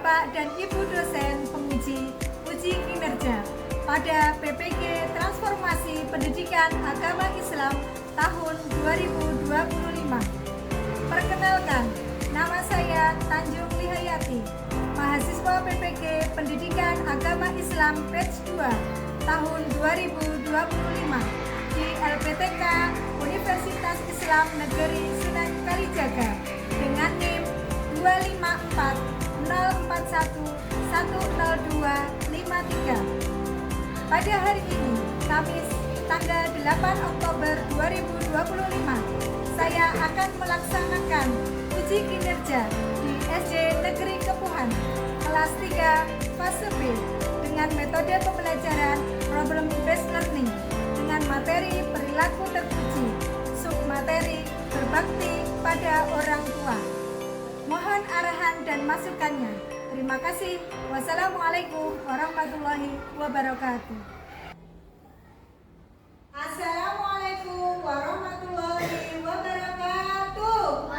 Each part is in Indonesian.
Bapak dan Ibu dosen penguji uji kinerja pada PPG Transformasi Pendidikan Agama Islam tahun 2025. Perkenalkan, nama saya Tanjung Lihayati, mahasiswa PPG Pendidikan Agama Islam batch 2 tahun 2025 di LPTK Universitas Islam Negeri Sunan Kalijaga dengan NIM 25401010253. Pada hari ini, Kamis tanggal 8 Oktober 2025, saya akan melaksanakan uji kinerja di SD Negeri Kepuhan kelas 3 fase B dengan metode pembelajaran problem based learning dengan materi perilaku terpuji, submateri berbakti pada orang tua. Mohon arahan dan masukannya. Terima kasih. Wassalamualaikum warahmatullahi wabarakatuh. Assalamualaikum warahmatullahi wabarakatuh.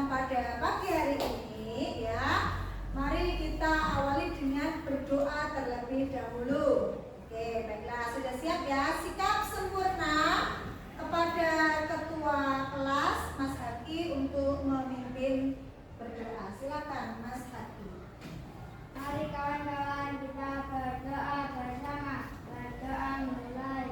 Pada pagi hari ini ya, mari kita awali dengan berdoa terlebih dahulu. Oke, baiklah, sudah siap ya? Sikap sempurna kepada ketua kelas Mas Haki untuk memimpin berdoa. Silakan Mas Haki. Mari kawan-kawan kita berdoa bersama. Berdoa mulai.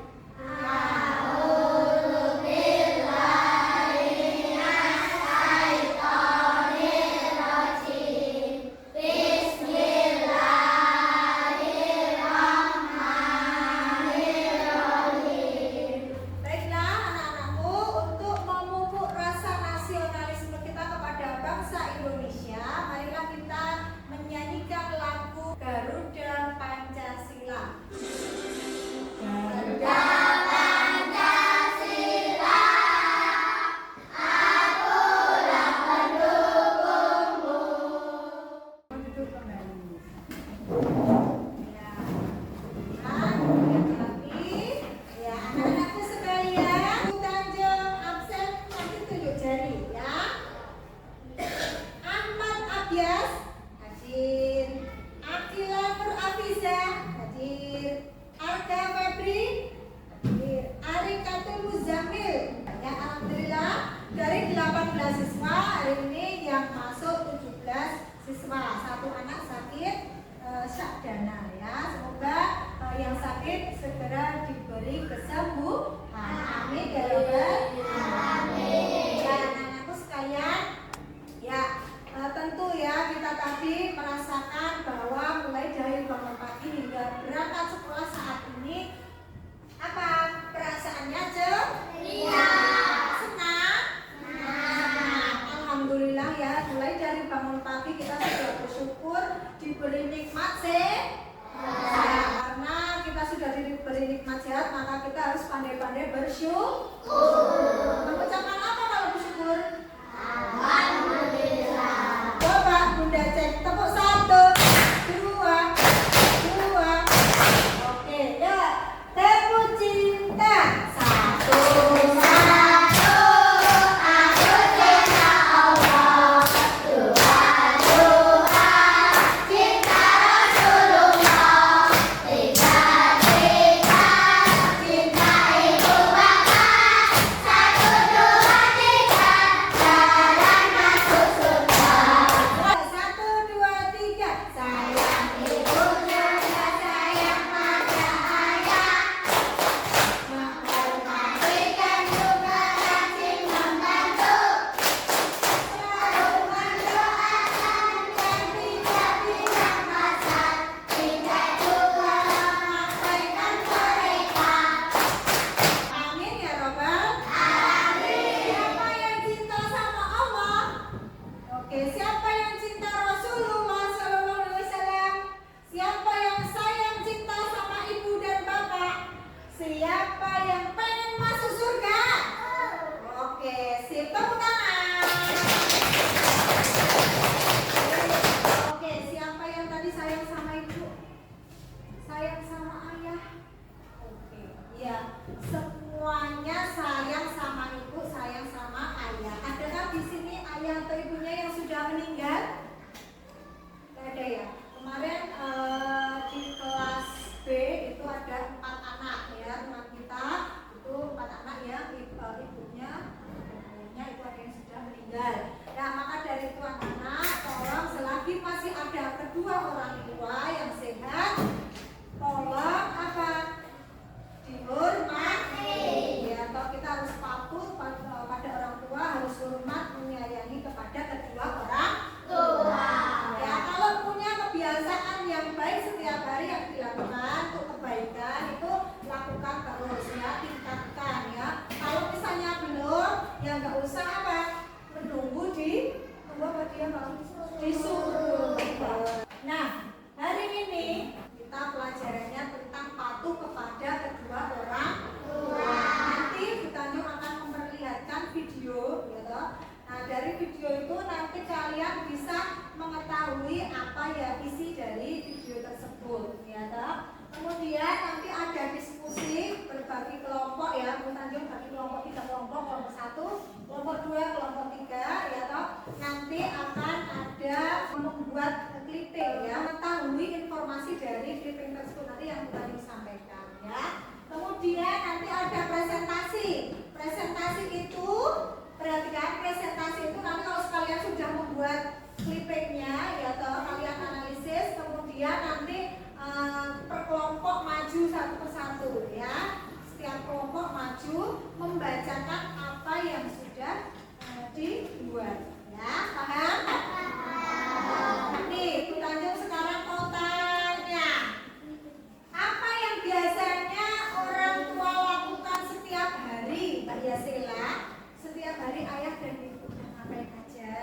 Dari 18 siswa hari ini yang masuk 17 siswa. Satu anak sakit syakdana ya. Semoga yang sakit segera diberi kesembuhan. Amin ya Rabbal alamin. Ya anak-anakku sekalian, ya tentu ya kita tadi merasakan bahwa mulai dari bangun pagi hingga berangkat sekolah saat ini apa perasaannya ceria? Alhamdulillah ya, mulai dari bangun pagi kita sudah bersyukur diberi nikmat sehat. Karena kita sudah diberi nikmat sehat, maka kita harus pandai-pandai bersyukur. Mengucapkan apa kalau bersyukur? Alhamdulillah. Coba Bunda cek, tepuk 1, 2, 2. Oke, ya. Tepuk cinta. 1. itu nanti yang tadi sampaikan ya. Kemudian nanti ada presentasi. Presentasi itu perhatikan, presentasi itu nanti kalau sekalian sudah membuat clippingnya ya toh kalian analisis, kemudian nanti per kelompok maju satu persatu ya. Setiap kelompok maju membacakan apa yang sudah dibuat ya, paham? Nih, Bu Tanjung sekarang mau tanya, apa yang biasanya orang tua lakukan setiap hari, Mbak Yasila? Setiap hari ayah dan ibu ngapain aja?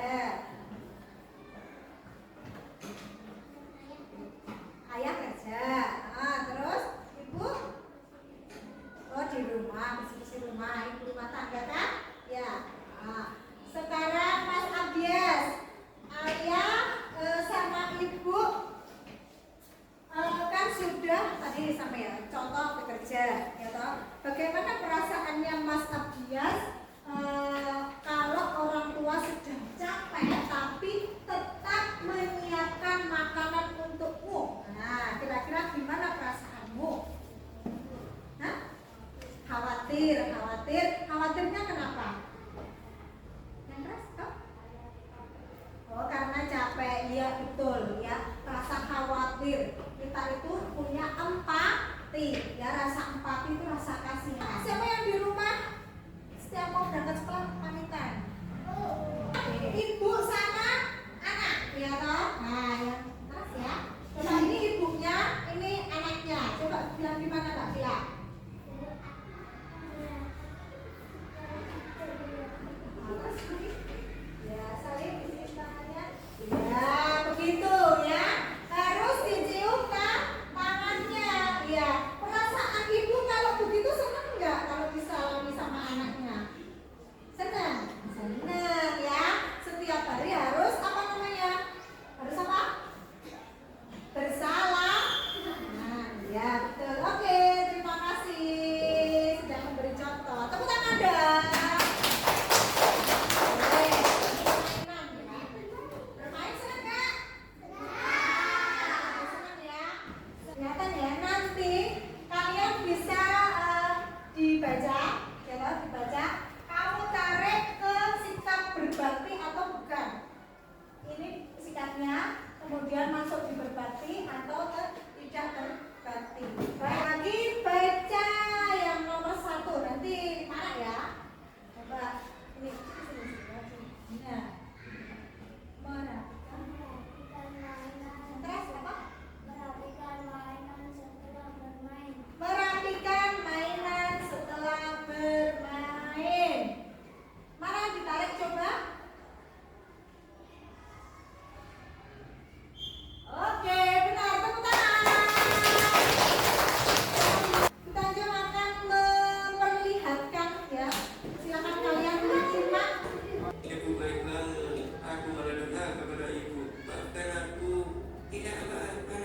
Ayah kerja, terus ibu? Oh di rumah, bersih-bersih rumah, ibu rumah tangga kan? Ya. Sekarang Mas Abias, ayah sama ibu kan sudah tadi sampai ya contoh bekerja, ya toh. Bagaimana perasaannya Mas Abias kalau orang tua sudah capek tapi tetap menyiapkan makanan untukmu? Nah, kira-kira gimana perasaanmu? Hah? Khawatirnya kenapa? Yang keras kok? Oh, karena capek, iya betul ya. Rasa khawatir, kita itu punya empati, ya rasa empati itu rasa kasihan. Siapa yang di rumah setiap mau berangkat sekolah pamitan? Ibu sama anak, ya toh? Nah, yang keras ya. Coba ini ibunya, ini anaknya. Coba bilang gimana Mbak Bila? Ya, saling isi tangannya. Ya, begitu ya. Harus diciumkan tangannya. Ya, perasaan ibu kalau begitu senang enggak kalau disalami sama anaknya? Senang? Senang ya. Setiap hari harus apa namanya? Harus apa? Bersalam. Nah, ya betul. Oke, terima kasih sudah memberi contoh. Tepuk tangan dong. Bermain senang nggak? Senang ya. Kelihatan ya, nanti kalian bisa dibaca, ya dibaca. Kamu tarik ke sikap berbakti atau bukan? Ini sikapnya, kemudian masuk di berbakti atau ke tidak berbakti. Baik, lagi baca yang nomor 1. Nanti mana ya? Coba ini sini. Nah, merapikan mainan setelah bermain. Mana ditarik coba? Oke, benar, tepuk tangan. Kita akan memperlihatkan ya. Silakan kalian menyimak. Ibu baiklah, aku merenungkan kepada ibu. Bahkan aku tidak apa-apa.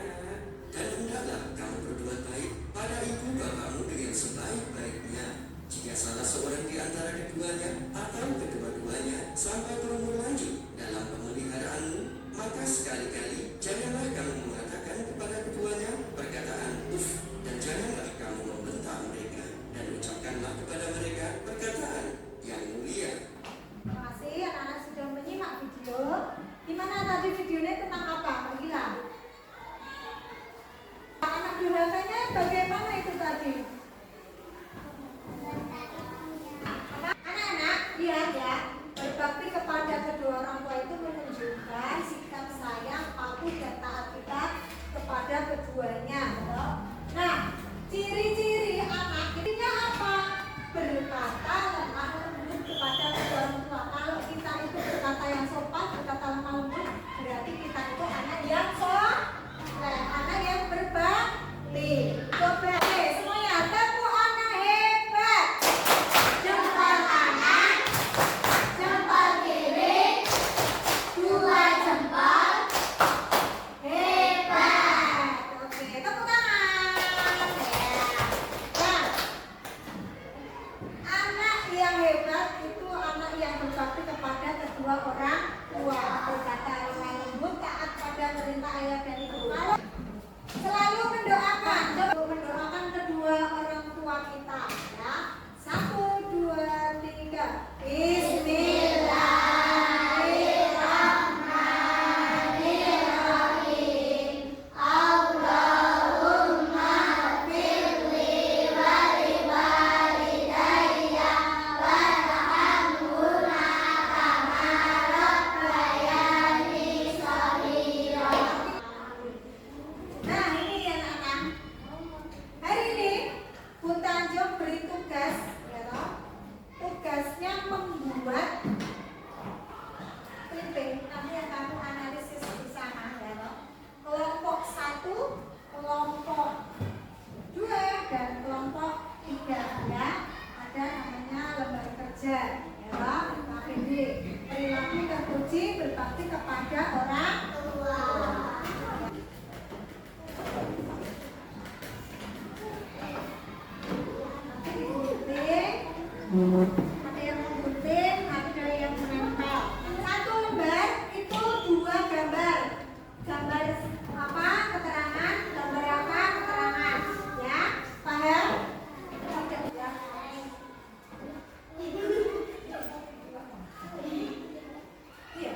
Dan hendaklah kamu berbuat baik pada ibu bapamu dengan sebaik-baiknya. Jika salah seorang di antara keduanya atau kedua-duanya sampai berumur lanjut dalam pemeliharaanmu, maka sekali-kali janganlah kamu mengatakan kepada keduanya perkataan uff, dan janganlah kamu membentak mereka, dan ucapkanlah kepada mereka perkataan yang mulia. Terima kasih anak-anak sudah menyimak video. Gimana tadi videonya tentang apa? Gila. Anak durhakanya bagaimana itu tadi? Anak-anak lihat ya, berbakti kepada kedua orang tua itu menunjukkan sikap sayang, patuh dan taat kita kepada keduanya. Nah, ciri-ciri anak ini apa? Berkata lemah lembut kepada kedua orang tua. Kalau kita itu berkata yang sopan, berkata lemah lembut, berarti kita itu anak yang soleh, anak yang berbakti. Coba semuanya tepuk anak hebat. Jempol kanan, jempol kiri, 2 jempol. Hebat. Oke, tepuk tangan. Nah, anak yang hebat itu anak yang berbakti kepada kedua orang tua, berkata lemah lembut, taat pada perintah ayah dan ibu. Selalu mendoakan remaja. Ya, KPD. Perilaku terpuji berbakti kepada orang tua. Ada yang menggunting, ada yang menempel. Satu lembar itu 2 gambar. Gambar apa? Keterangan. Gambar apa? Keterangan. Ya, paham? Iya.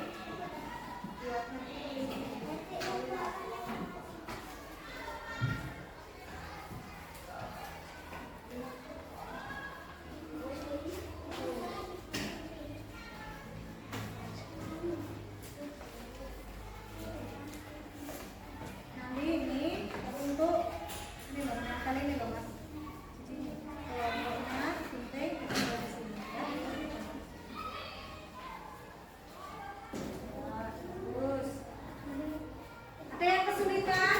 Nanti ini untuk ini loh, kali ini loh mas. Jadi kelompoknya gunting itu dari sini ya. Bagus. Ada yang kesulitan?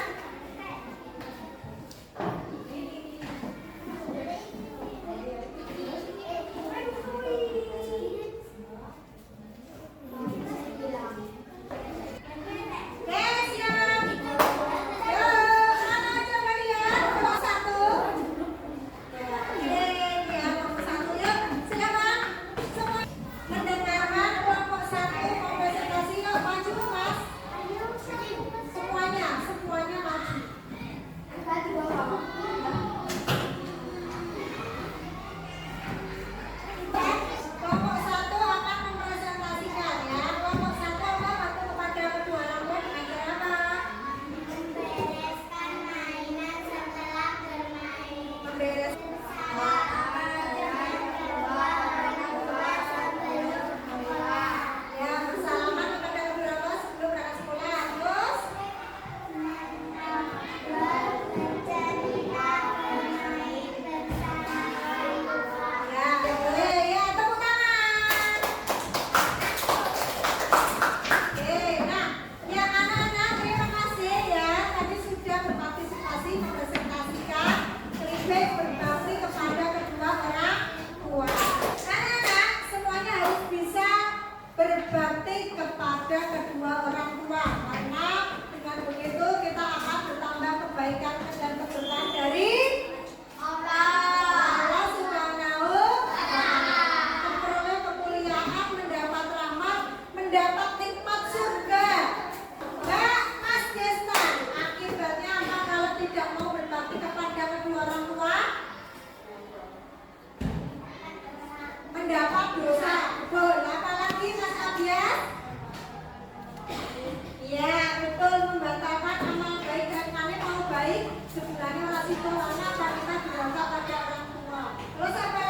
Kelompok 1 akan mempresentasikan ya. Kelompok 1 apa bantu kepada kedua orang tua dengan cara apa? Membereskan mainan setelah bermain. Memberes. Ya, bersalaman kepada kedua orang tua sebelum berangkat sekolah. Terus Bercerita bermain bersama orang tua. ya, boleh ya, tepuk tangan. Oke, nah, ya anak-anak terima kasih ya. Tadi sudah berpartisipasi mempresentasikan feedback berbakti kepada kedua orang tua. Anak-anak semuanya harus bisa berbakti kepada kedua orang tua karena dengan begitu kita akan bertambah kebaikan dan keberkahan dari Allah Subhanahu wa Ta'ala. Memperoleh kemuliaan, mendapat rahmat, mendapat nikmat surga. Mbak, Mas Desta, akibatnya apa kalau tidak mau berbakti kepada kedua orang tua? Mendapat dosa. Betul. Apalagi Mas Abias? Iya, betul, membatalkan amal baik dan kami mau baik sebenarnya masih itu karena apa kita berontak pada orang tua. Terus apa